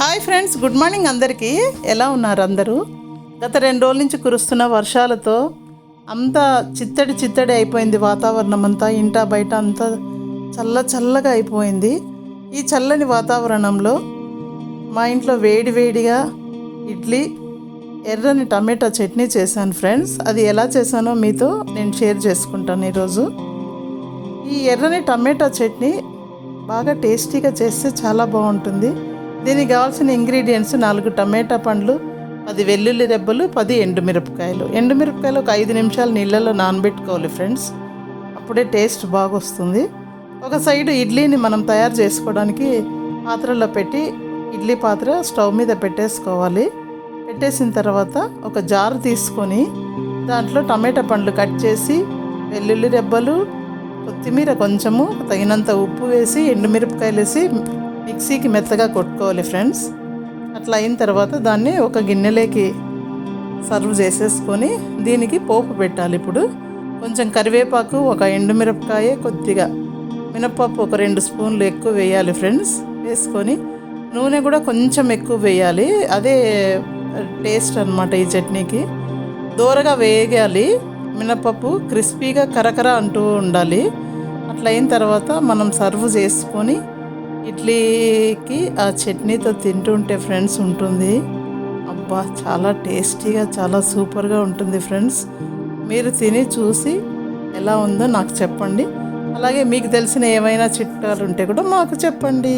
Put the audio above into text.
Hi friends, good morning అందరికీ. ఎలా ఉన్నారు అందరూ? గత 2 రోజుల నుంచి కురుస్తున్న వర్షాలతో అంతా చిత్తడి అయిపోయింది. వాతావరణం అంతా ఇంటా బయట అంతా చల్లగా అయిపోయింది. ఈ చల్లని వాతావరణంలో మా ఇంట్లో వేడిగా ఇడ్లీ, ఎర్రని టమాటా చట్నీ చేశాను ఫ్రెండ్స్. అది ఎలా చేశానో మీతో నేను షేర్ చేసుకుంటాను ఈరోజు. ఈ ఎర్రని టమాటా చట్నీ బాగా టేస్టీగా చేస్తే చాలా బాగుంటుంది. దీనికి కావాల్సిన ఇంగ్రీడియంట్స్ 4 టమాటా పండ్లు, 10 వెల్లుల్లి రెబ్బలు, 10 ఎండుమిరపకాయలు. ఎండుమిరపకాయలు ఒక 5 నిమిషాలు నీళ్ళలో నానబెట్టుకోవాలి ఫ్రెండ్స్, అప్పుడే టేస్ట్ బాగా వస్తుంది. ఒక సైడు ఇడ్లీని మనం తయారు చేసుకోవడానికి పాత్రలో పెట్టి ఇడ్లీ పాత్ర స్టవ్ మీద పెట్టేసుకోవాలి. పెట్టేసిన తర్వాత ఒక జారు తీసుకొని దాంట్లో టమాటా పండ్లు కట్ చేసి, వెల్లుల్లి రెబ్బలు, కొత్తిమీర కొంచెము, తగినంత ఉప్పు వేసి, ఎండుమిరపకాయలు వేసి మిక్సీకి మెత్తగా కొట్టుకోవాలి ఫ్రెండ్స్. అట్లా అయిన తర్వాత దాన్ని ఒక గిన్నెలోకి సర్వ్ చేసేసుకొని దీనికి పోపు పెట్టాలి. ఇప్పుడు కొంచెం కరివేపాకు, ఒక ఎండుమిరపకాయ, కొద్దిగా మినపప్పు ఒక 2 స్పూన్లు ఎక్కువ వేయాలి ఫ్రెండ్స్. వేసుకొని నూనె కూడా కొంచెం ఎక్కువ వేయాలి, అదే టేస్ట్ అన్నమాట ఈ చట్నీకి. దోరగా వేయాలి మినపప్పు, క్రిస్పీగా కరకర అంటూ ఉండాలి. అట్లా అయిన తర్వాత మనం సర్వ్ చేసుకొని ఇడ్లీకి ఆ చట్నీతో తింటుంటే ఫ్రెండ్స్ ఉంటుంది. అబ్బా, చాలా టేస్టీగా, చాలా సూపర్గా ఉంటుంది ఫ్రెండ్స్. మీరు తిని చూసి ఎలా ఉందో నాకు చెప్పండి. అలాగే మీకు తెలిసిన ఏమైనా చిట్కాలు ఉంటే కూడా మాకు చెప్పండి.